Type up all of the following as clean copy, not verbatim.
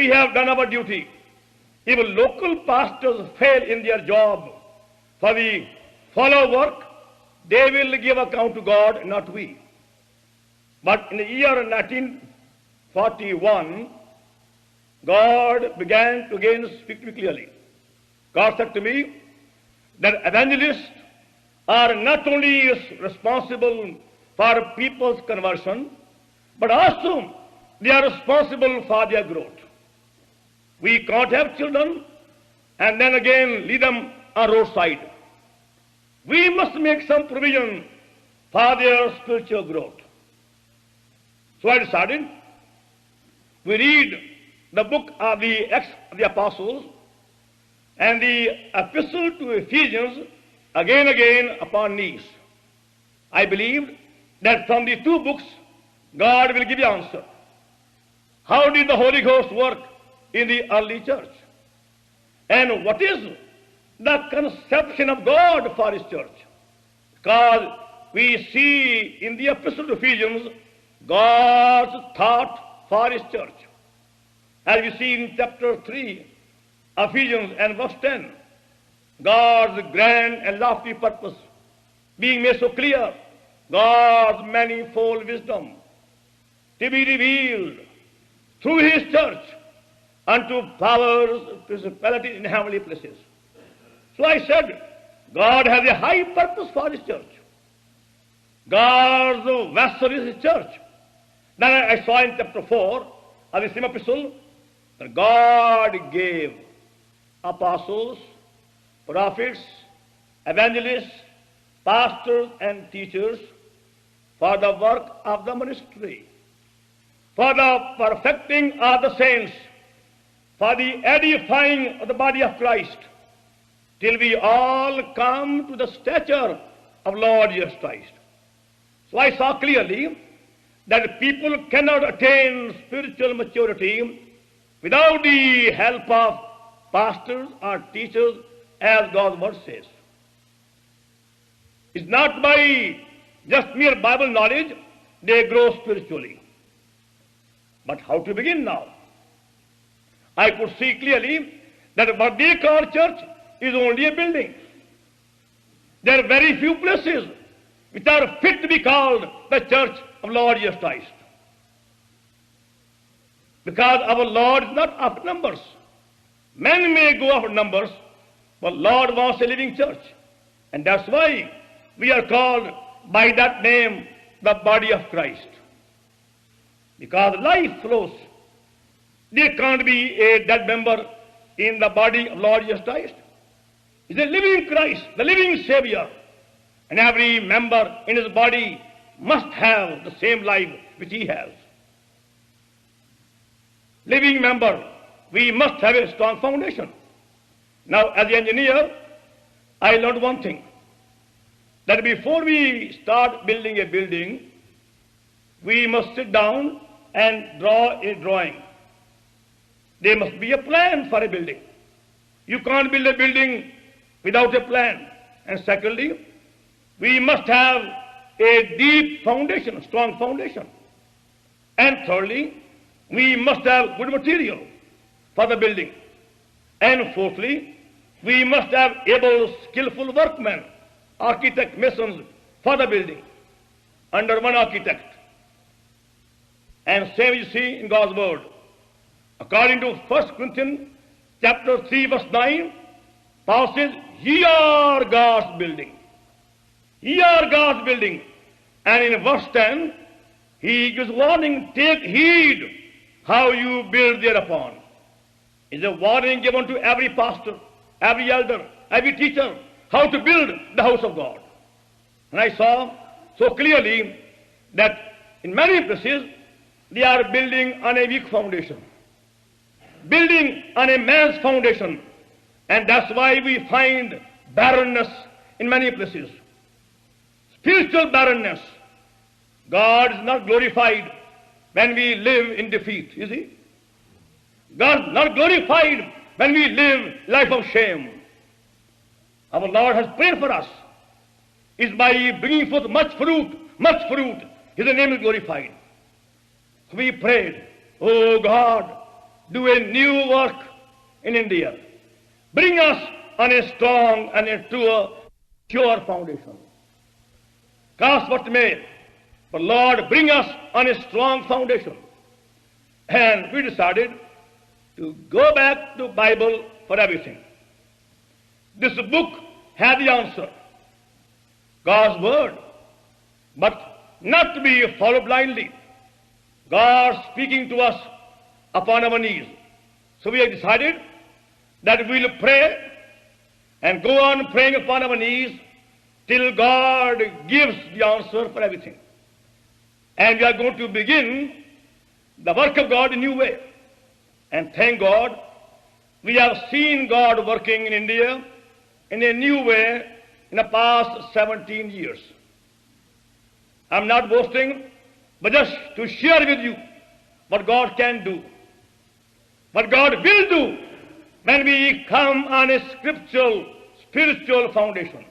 we have done our duty. If local pastors fail in their job for the follow work, they will give account to God, not we. But in the year 1941, God began to again speak to me clearly. God said to me that evangelists are not only responsible for people's conversion, but also they are responsible for their growth. We can't have children and then again leave them on roadside. We must make some provision for their spiritual growth. So I decided we read the book of the Acts of the Apostles and the epistle to Ephesians again upon knees. I believed that from the two books God will give the answer. How did the Holy Ghost work in the early church? And what is the conception of God for His church? Because we see in the epistle to Ephesians God's thought for His church. As we see in chapter 3, Ephesians and verse 10, God's grand and lofty purpose being made so clear, God's manifold wisdom to be revealed through His church unto powers, principalities in heavenly places. So I said, God has a high purpose for His church. God's vessel is His church. Then I saw in chapter 4 of the same epistle that God gave apostles, prophets, evangelists, pastors, and teachers for the work of the ministry, for the perfecting of the saints, for the edifying of the body of Christ, till we all come to the stature of Lord Jesus Christ. So I saw clearly that people cannot attain spiritual maturity without the help of pastors or teachers, as God's word says. It's not by just mere Bible knowledge they grow spiritually. But how to begin now? I could see clearly that what they call church is only a building. There are very few places which are fit to be called the church of Lord Jesus Christ. Because our Lord is not after numbers. Men may go after numbers, but Lord wants a living church. And that's why we are called by that name, the body of Christ. Because life flows. There can't be a dead member in the body of Lord Jesus Christ. He's a living Christ, the living Savior. And every member in His body must have the same life which He has. Living member, we must have a strong foundation. Now, as an engineer, I learned one thing, that before we start building a building, we must sit down and draw a drawing. There must be a plan for a building. You can't build a building without a plan. And secondly, we must have a deep foundation, a strong foundation. And thirdly, we must have good material for the building. And fourthly, we must have able, skillful workmen, architect, masons for the building, under one architect. And same you see in God's word. According to 1 Corinthians chapter 3 verse 9, Paul says, ye are God's building. Ye are God's building. And in verse 10, he gives warning, take heed how you build thereupon. It's a warning given to every pastor, every elder, every teacher, how to build the house of God. And I saw so clearly that in many places, they are building on a weak foundation, building on a man's foundation. And that's why we find barrenness in many places. Spiritual barrenness. God is not glorified when we live in defeat, is He? God is not glorified when we live life of shame. Our Lord has prayed for us. Is by bringing forth much fruit, His name is glorified. We prayed, oh God, do a new work in India. Bring us on a strong and a true, sure foundation. Cost what may, but Lord, bring us on a strong foundation. And we decided to go back to Bible for everything. This book had the answer, God's word, but not to be followed blindly. God speaking to us upon our knees. So we have decided that we will pray and go on praying upon our knees till God gives the answer for everything. And we are going to begin the work of God in a new way. And thank God, we have seen God working in India in a new way in the past 17 years. I'm not boasting, but just to share with you what God can do, what God will do when we come on a scriptural, spiritual foundation.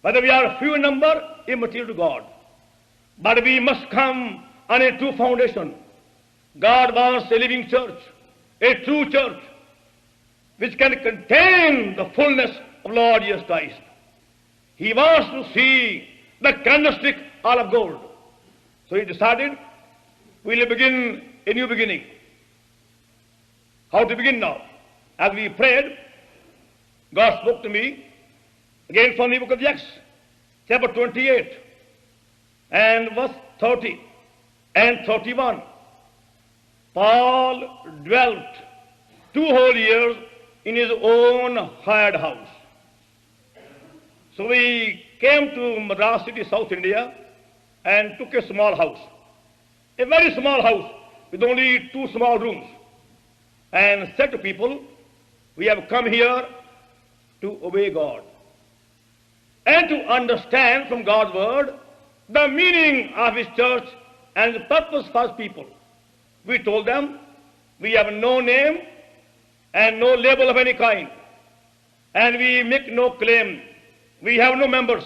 Whether we are few in number, immaterial to God. But we must come on a true foundation. God wants a living church, a true church, which can contain the fullness of Lord Jesus Christ. He wants to see the candlestick all of gold. So he decided we will begin a new beginning. How to begin now? As we prayed, God spoke to me again from the book of Acts, chapter 28, and verse 30 and 31. Paul dwelt 2 whole years in his own hired house. So we came to Madras city, South India, and took a small house, a very small house with only 2 small rooms, and said to people, we have come here to obey God and to understand from God's word the meaning of his church and the purpose for his people. We told them we have no name and no label of any kind, and we make no claim. We have no members.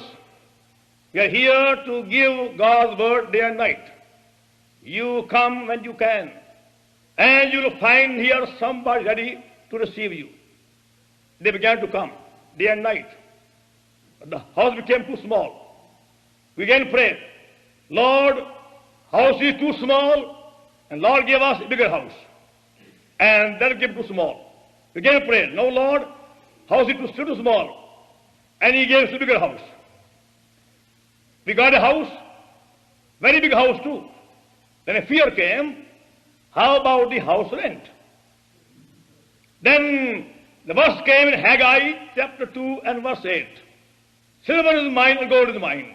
We are here to give God's word day and night. You come when you can, and you will find here somebody ready to receive you. They began to come day and night. But the house became too small. We began to pray, Lord, house is too small, and Lord gave us a bigger house. And that became too small. We began to pray, no Lord, house is still too small. And he gave us a bigger house. We got a house, very big house too. Then a fear came, how about the house rent? Then the verse came in Haggai chapter 2 and verse 8. Silver is mine and gold is mine.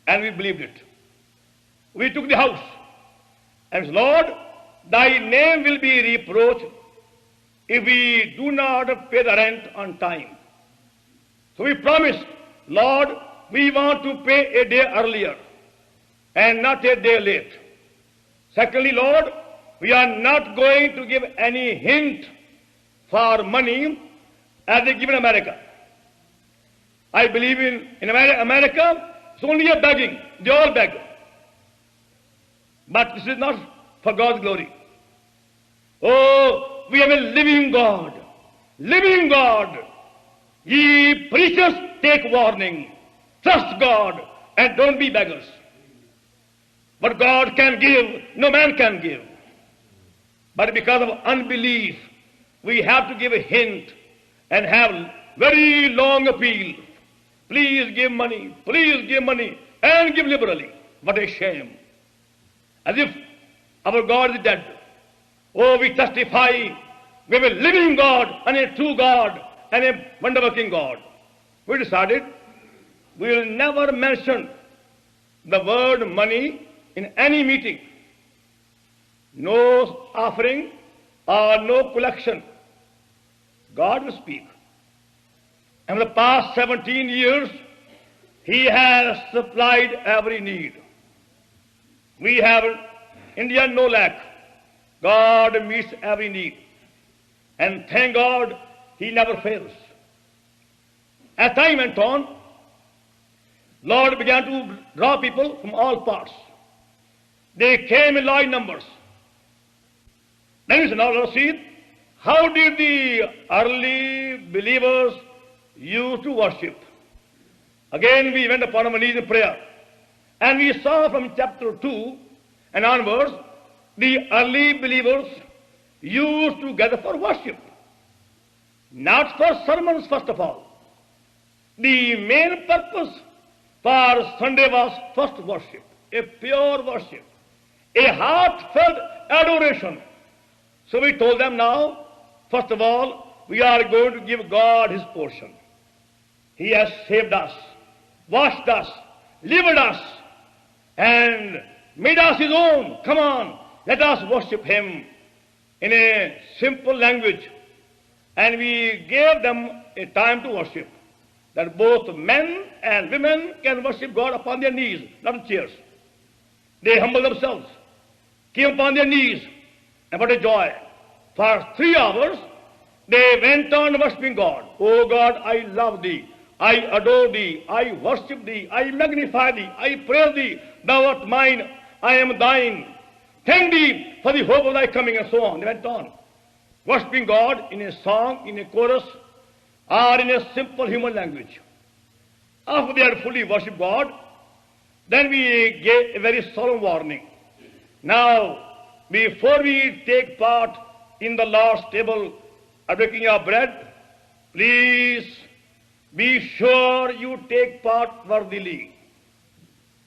And we believed it. We took the house and said, Lord, thy name will be reproached if we do not pay the rent on time. So we promised, Lord, we want to pay a day earlier and not a day late. Secondly, Lord, we are not going to give any hint for money as they give in America. I believe in America, it's only a begging. They all beg. But this is not for God's glory. Oh, we have a living God. Living God. Ye preachers, take warning. Trust God and don't be beggars. What God can give, no man can give. But because of unbelief, we have to give a hint and have very long appeal. Please give money, and give liberally. What a shame. As if our God is dead. Oh, we testify we have a living God and a true God and a wonder-working God. We decided we will never mention the word money in any meeting. No offering or no collection. God will speak. And for the past 17 years, he has supplied every need. We have India no lack. God meets every need. And thank God, he never fails. As time went on, Lord began to draw people from all parts. They came in large numbers. Then we said, now let us see, how did the early believers used to worship? Again, we went upon our knees in prayer. And we saw from chapter 2 and onwards, the early believers used to gather for worship. Not for sermons, first of all. The main purpose for Sunday was first worship, a pure worship, a heartfelt adoration. So we told them now, first of all, we are going to give God His portion. He has saved us, washed us, delivered us, and made us His own. Come on, let us worship Him in a simple language. And we gave them a time to worship, that both men and women can worship God upon their knees, not in chairs. They humble themselves, came upon their knees, and what a joy. For 3 hours, they went on worshiping God. Oh God, I love Thee. I adore Thee. I worship Thee. I magnify Thee. I praise Thee. Thou art mine. I am Thine. Thank Thee for the hope of Thy coming, and so on. They went on, worshiping God in a song, in a chorus, or in a simple human language. After they had fully worshipped God, then we gave a very solemn warning. Now, before we take part in the Lord's table of breaking of bread, please be sure you take part worthily.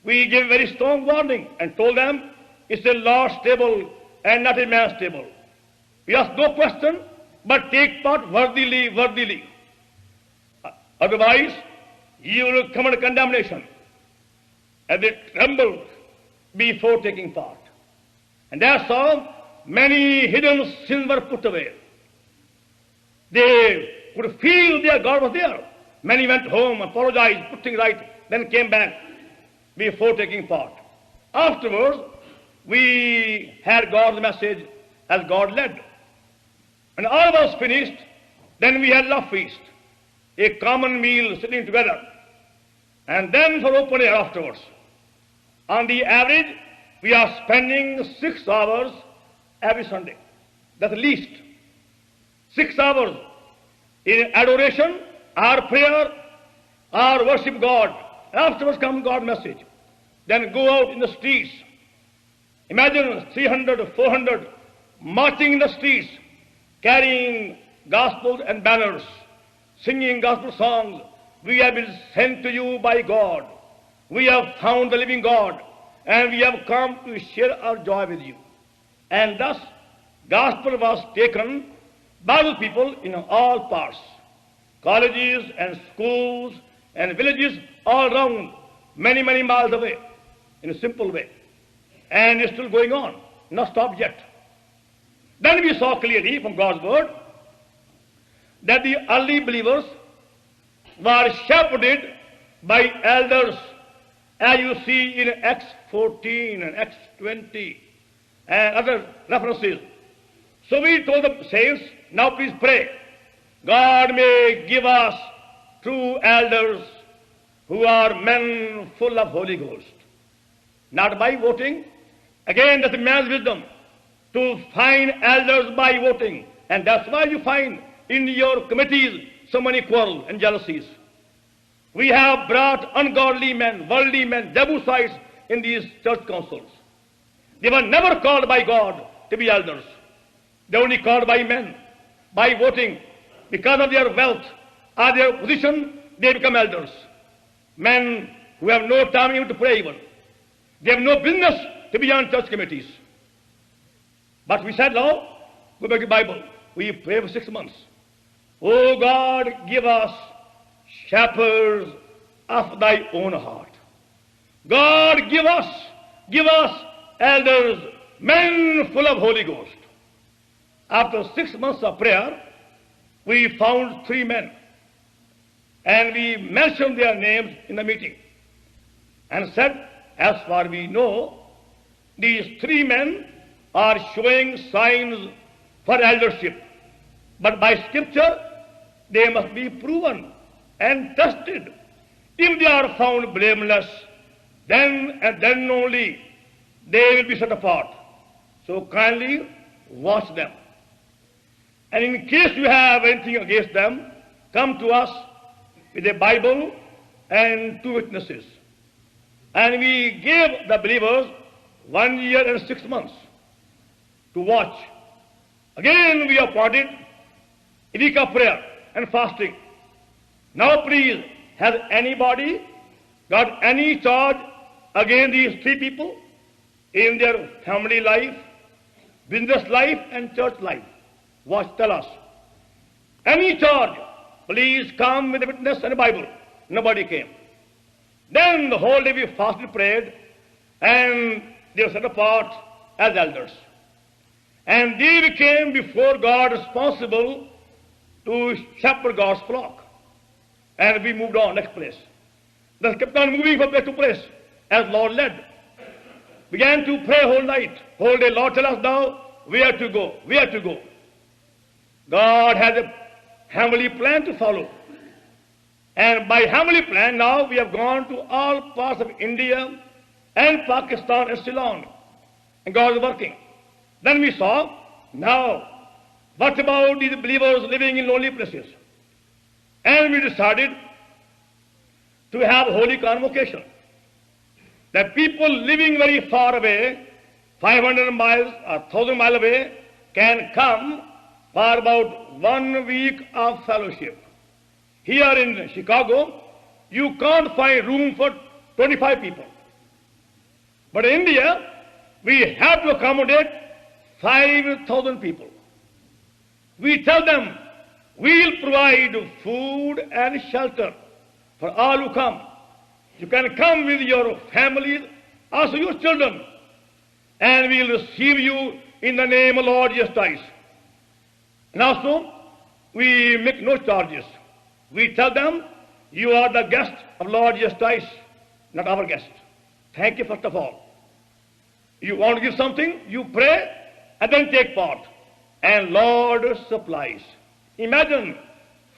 We gave a very strong warning and told them it's a Lord's table and not a man's table. We ask no question, but take part worthily, worthily. Otherwise, you will come under condemnation. And they trembled before taking part. And that's how many hidden sins were put away. They could feel their God was there. Many went home, apologized, put things right, then came back before taking part. Afterwards, we had God's message as God led. And all was finished, then we had love feast, a common meal sitting together. And then for open air afterwards. On the average, we are spending 6 hours every Sunday. That's the least. 6 hours in adoration, our prayer, our worship God. Afterwards comes God's message. Then go out in the streets. Imagine 300 or 400 marching in the streets, carrying gospels and banners, singing gospel songs. We have been sent to you by God. We have found the living God, and we have come to share our joy with you. And thus, gospel was taken by the people in all parts, colleges and schools and villages all around, many, many miles away, in a simple way. And it's still going on, not stopped yet. Then we saw clearly from God's word that the early believers were shepherded by elders, as you see in Acts 14 and Acts 20 and other references. So we told the saints, now please pray. God may give us true elders who are men full of Holy Ghost. Not by voting. Again, that's a man's wisdom, to find elders by voting. And that's why you find in your committees so many quarrels and jealousies. We have brought ungodly men, worldly men, Jebusites in these church councils. They were never called by God to be elders. They were only called by men, by voting. Because of their wealth or their position, they become elders. Men who have no time even to pray even. They have no business to be on church committees. But we said, no, go back to the Bible. We pray for 6 months. Oh God, give us shepherds of thy own heart. God, give us elders, men full of Holy Ghost. After 6 months of prayer, we found 3 men. And we mentioned their names in the meeting. And said, as far we know, these 3 men are showing signs for eldership. But by Scripture, they must be proven and tested. If they are found blameless, then and then only they will be set apart. So kindly watch them. And in case you have anything against them, come to us with a Bible and 2 witnesses. And we gave the believers 1 year and 6 months to watch. Again we appointed a week of prayer and fasting. Now please, has anybody got any charge against these 3 people in their family life, business life, and church life? Watch, tell us. Any charge, please come with a witness and a Bible. Nobody came. Then the whole day we fasted, prayed, and they were set apart as elders. And they became before God responsible to shepherd God's flock. And we moved on, next place. Then kept on moving from place to place as Lord led. Began to pray whole night, whole day. Lord, tell us now where to go, where to go. God has a heavenly plan to follow. And by heavenly plan, now we have gone to all parts of India and Pakistan and Ceylon. And God is working. Then we saw, now, what about these believers living in lonely places? And we decided to have a holy convocation. That people living very far away, 500 miles or 1,000 miles away, can come for about 1 week of fellowship. Here in Chicago, you can't find room for 25 people. But in India, we have to accommodate 5,000 people. We tell them, we'll provide food and shelter for all who come. You can come with your families, also your children, and we'll receive you in the name of Lord Jesus Christ. And also, we make no charges. We tell them, you are the guest of Lord Jesus Christ, not our guest. Thank you, first of all. You want to give something, you pray, and then take part. And Lord supplies. Imagine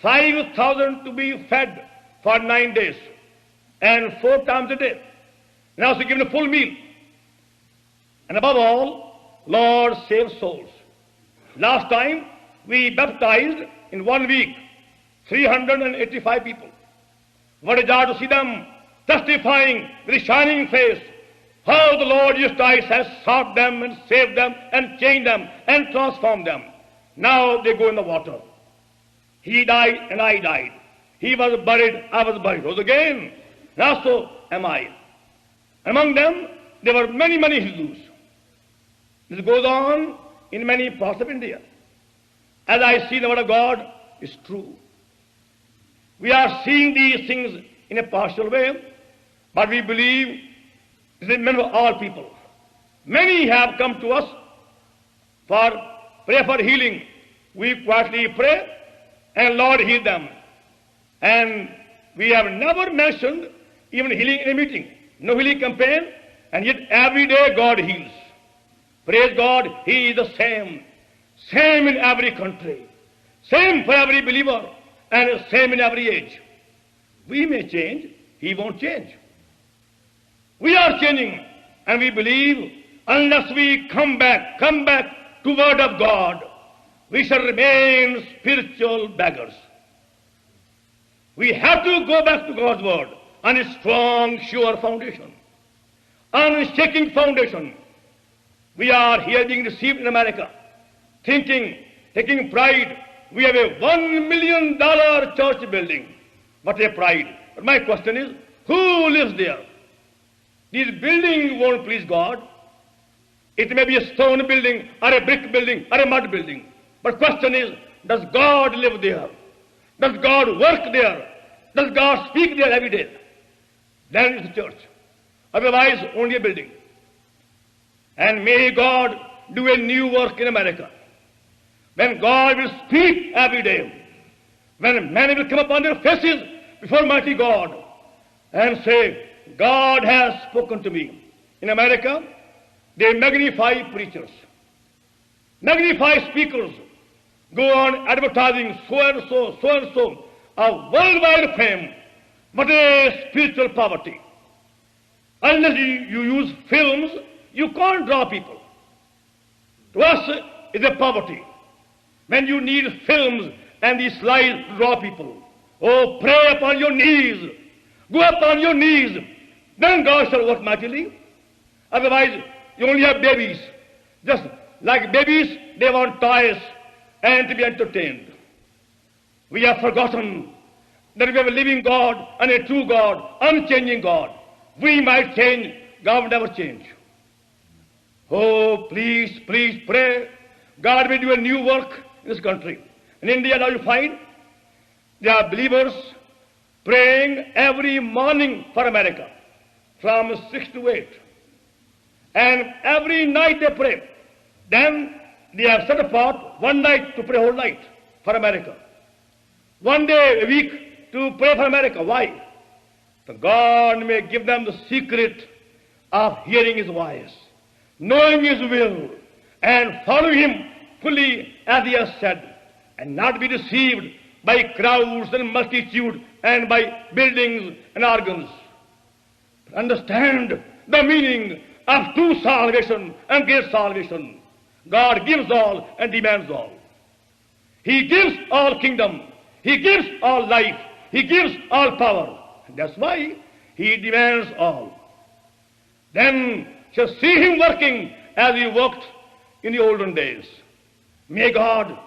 5,000 to be fed for 9 days, and 4 times a day. And also given a full meal. And above all, Lord saves souls. Last time, we baptized in 1 week 385 people. What a joy to see them testifying with a shining face how the Lord Jesus Christ has sought them and saved them and changed them and transformed them. Now they go in the water. He died and I died. He was buried, I was buried. Rose again. Now so am I. Among them, there were many, many Hindus. This goes on in many parts of India. As I see, the word of God is true. We are seeing these things in a partial way, but we believe it is meant for all people. Many have come to us for prayer for healing. We quietly pray, and Lord heal them. And we have never mentioned even healing in a meeting. No healing campaign, and yet every day God heals. Praise God, He is the same. Same in every country. Same for every believer, and same in every age. We may change, He won't change. We are changing, and we believe unless we come back to Word of God, we shall remain spiritual beggars. We have to go back to God's Word on a strong, sure foundation, on a shaking foundation. We are here being received in America, thinking, taking pride. We have a $1 million church building. What a pride. But my question is, who lives there? These buildings won't please God. It may be a stone building, or a brick building, or a mud building. But question is, does God live there? Does God work there? Does God speak there every day? Then it's a church. Otherwise, only a building. And may God do a new work in America. When God will speak every day, when men will come upon their faces before mighty God and say, God has spoken to me. In America, they magnify preachers, magnify speakers, go on advertising so and so, a worldwide fame. What a spiritual poverty. Unless you use films, you can't draw people. To us, is a poverty. When you need films and these slides to draw people, oh, pray upon your knees. Go upon your knees. Then God shall work mightily. Otherwise, you only have babies. Just like babies, they want toys and to be entertained. We have forgotten that we have a living God and a true God, unchanging God. We might change, God will never change. Oh, please, please pray. God will do a new work in this country. In India, now you find there are believers praying every morning for America from 6 to 8. And every night they pray. Then they have set apart one night to pray whole night for America. One day a week to pray for America. Why? So God may give them the secret of hearing His voice, knowing His will, and following Him fully as He has said, and not be deceived by crowds and multitude and by buildings and organs. Understand the meaning of true salvation and great salvation. God gives all and demands all. He gives all kingdom. He gives all life. He gives all power. And that's why He demands all. Then shall see Him working as He worked in the olden days. May God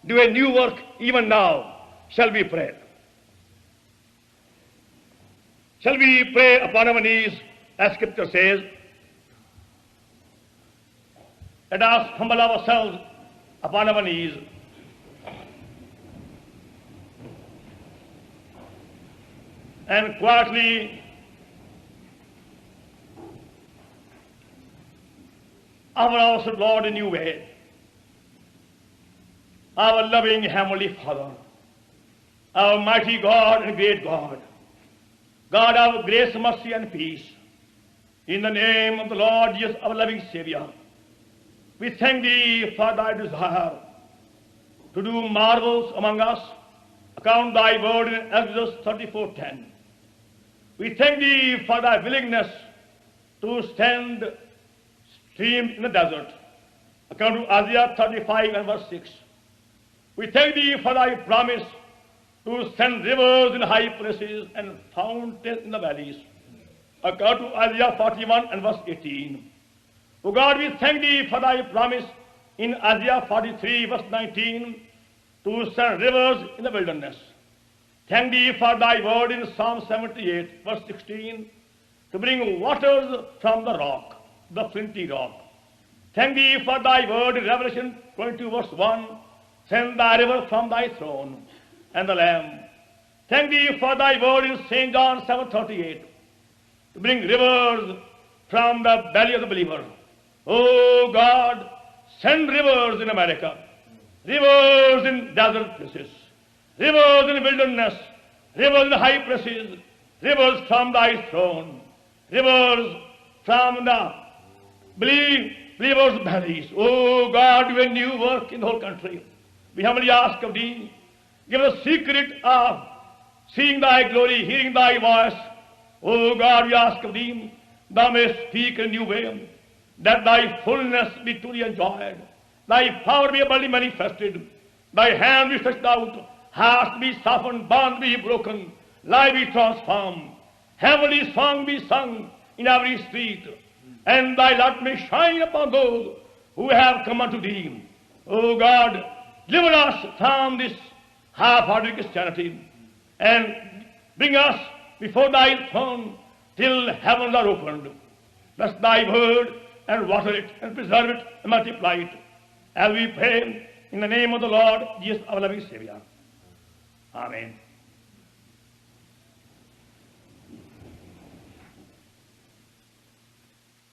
do a new work even now. Shall we pray? Shall we pray upon our knees, as Scripture says? Let us humble ourselves upon our knees. And quietly offer our Lord a new way. Our loving Heavenly Father, our mighty God and great God, God of grace, mercy, and peace, in the name of the Lord Jesus, our loving Savior, we thank Thee for Thy desire to do marvels among us, according to Thy word in Exodus 34:10. We thank Thee for Thy willingness to stand streams in the desert, according to Isaiah 35 and verse 6. We thank Thee for Thy promise to send rivers in high places and fountains in the valleys, according to Isaiah 41 and verse 18. O God, we thank Thee for Thy promise in Isaiah 43 verse 19 to send rivers in the wilderness. Thank Thee for Thy word in Psalm 78 verse 16 to bring waters from the rock, the flinty rock. Thank Thee for Thy word in Revelation 22 verse 1, send Thy river from Thy throne and the Lamb. Thank Thee for Thy word in St. John 7:38 to bring rivers from the belly of the believer. Oh God, send rivers in America, rivers in desert places, rivers in wilderness, rivers in high places, rivers from Thy throne, rivers from the believers' bellies. Oh God, do a new work in the whole country. We humbly ask of Thee, give us the secret of seeing Thy glory, hearing Thy voice. Oh God, we ask of Thee, Thou mayest speak in a new way, that Thy fullness be truly enjoyed, Thy power be abundantly manifested, Thy hand be stretched out, hearts be softened, bonds be broken, life be transformed, heavenly song be sung in every street, and Thy light may shine upon those who have come unto Thee. O God, deliver us from this half-hearted Christianity, and bring us before Thy throne till heavens are opened. Bless Thy word, and water it, and preserve it, and multiply it, as we pray in the name of the Lord Jesus, our loving Savior. Amen.